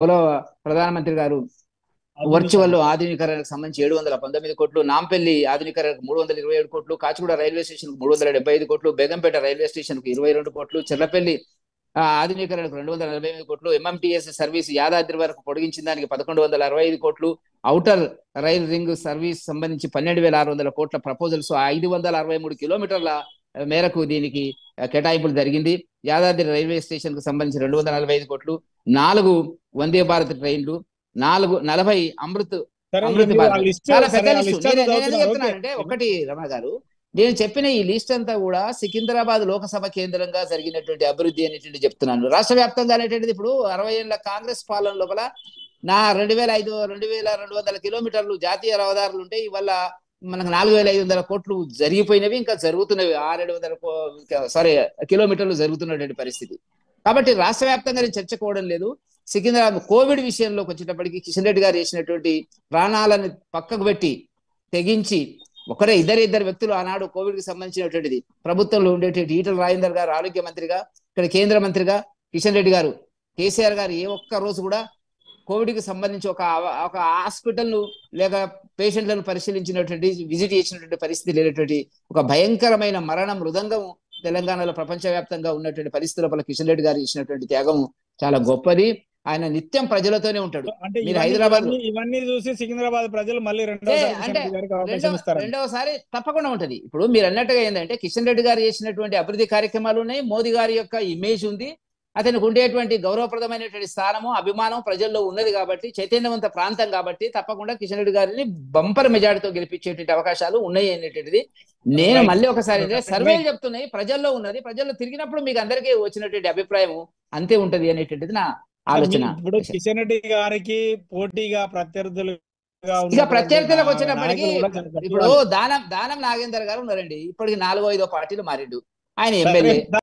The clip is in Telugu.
గౌరవ ప్రధానమంత్రి గారు వర్చువల్ ఆధునీకరణ. ఆధునీకరణకు సంబంధించి 719 కోట్లు, నాంపల్లి ఆధునీకరణకు 327 కోట్లు, కాచిగూడ రైల్వే స్టేషన్ కు 375 కోట్లు, బేగంపేట రైల్వే స్టేషన్ కు 22 కోట్లు, చెర్లపల్లి ఆధునీకరణకు 248 కోట్లు, ఎంఎంటీఎస్ సర్వీస్ యాదాద్రి వరకు పొడిగించిన దానికి 1165 కోట్లు, ఔటర్ రైల్ రింగ్ సర్వీస్ సంబంధించి 12,600 కోట్ల ప్రపోజల్స్ 563 కిలోమీటర్ల మేరకు దీనికి కేటాయింపులు జరిగింది. యాదాద్రి రైల్వే స్టేషన్ కు సంబంధించి 245 కోట్లు, 4 వందే భారత్ ట్రైన్లు, 40 అమృత్ సరే, ఇక అమృత్ మీరు ఆ భారత్. లిస్ట్, చాలా పెద్ద సరే ఆ లిస్టు. లిస్ట్ నేను అంతా నేను ఎందుకు చదువుతున్నారు. ఓకే. చెప్తున్నానంటే, ఒకటి రమణ గారు, నేను చెప్పిన ఈ లిస్ట్ అంతా కూడా సికింద్రాబాద్ లోకసభ కేంద్రంగా జరిగినటువంటి అభివృద్ధి అనేటువంటి చెప్తున్నాను. రాష్ట్ర వ్యాప్తంగా అనేటువంటిది ఇప్పుడు 60 ఏళ్ల కాంగ్రెస్ పాలన లోపల 2200 కిలోమీటర్లు జాతీయ రహదారులు ఉంటే ఇవాళ మనకు 4500 కోట్లు జరిగిపోయినవి, ఇంకా జరుగుతున్నవి. 600 కిలోమీటర్లు జరుగుతున్నటువంటి పరిస్థితి. కాబట్టి రాష్ట్ర వ్యాప్తంగా నేను చర్చకోవడం లేదు. సికింద్రాబాద్ కోవిడ్ విషయంలోకి వచ్చేటప్పటికి కిషన్ రెడ్డి గారు చేసినటువంటి ప్రాణాలను పక్కకు పెట్టి తెగించి ఇద్దరు వ్యక్తులు ఆనాడు కోవిడ్ కి సంబంధించినటువంటిది ప్రభుత్వంలో ఉండేటువంటి ఈటల రాజేందర్ గారు ఆరోగ్య మంత్రిగా, ఇక్కడ కేంద్ర మంత్రిగా కిషన్ రెడ్డి గారు, కేసీఆర్ గారు ఏ ఒక్క రోజు కూడా కోవిడ్ కి సంబంధించి ఒక హాస్పిటల్ లేక పేషెంట్లను పరిశీలించినటువంటి, విజిట్ చేసినటువంటి పరిస్థితి లేనటువంటి ఒక భయంకరమైన మరణ మృదంగం తెలంగాణలో ప్రపంచవ్యాప్తంగా ఉన్నటువంటి పరిస్థితుల లోపల కిషన్ రెడ్డి గారు ఇచ్చినటువంటి త్యాగం చాలా గొప్పది. ఆయన నిత్యం ప్రజలతోనే ఉంటాడు. అంటే మీరు ఇవన్నీ హైదరాబాద్ ఇవన్నీ ఇవన్నీ చూసి సికింద్రాబాద్ ప్రజలు మళ్ళీ రెండోసారి కిషన్ అంటే రెడ్డి గారికి అవకాశం ఇస్తారండి. రెండవసారి తప్పకుండా ఉంటది. ఇప్పుడు మీరు అన్నట్టుగా ఏంటంటే, కిషన్ రెడ్డి గారు చేసినటువంటి అభివృద్ధి కార్యక్రమాలు ఉన్నాయి, మోదీ గారి యొక్క ఇమేజ్ ఉంది, అతనికి ఉండేటువంటి గౌరవప్రదమైనటువంటి స్థానము అభిమానం ప్రజల్లో ఉన్నది కాబట్టి, చైతన్యవంత ప్రాంతం కాబట్టి తప్పకుండా కిషన్ రెడ్డి గారిని బంపర్ మెజార్టీతో గెలిపించేటువంటి అవకాశాలు ఉన్నాయి అనేటువంటిది నేను రైట్. మళ్ళీ ఒకసారి సర్వేలు రైట్. చెప్తున్నాయి. ప్రజల్లో ఉన్నది, ప్రజల్లో తిరిగినప్పుడు మీకు అందరికీ వచ్చినటువంటి అభిప్రాయం అంతే ఉంటది అనేటువంటిది నా ఆలోచన. ఇప్పుడు కిషన్ రెడ్డి గారికి పోటీగా ప్రత్యర్థులుగా ఇక ఉన్నటువంటి ప్రత్యర్థులకు వచ్చినప్పటికీ నాయకులు కూడా చాలా గట్టిగా ఇప్పుడు దానం నాగేందర్ గారు ఉన్నారండి. ఇప్పటికి 4వ 5వ పార్టీలు మారిండు. ఆయన సరే. ఎమ్మెల్యే.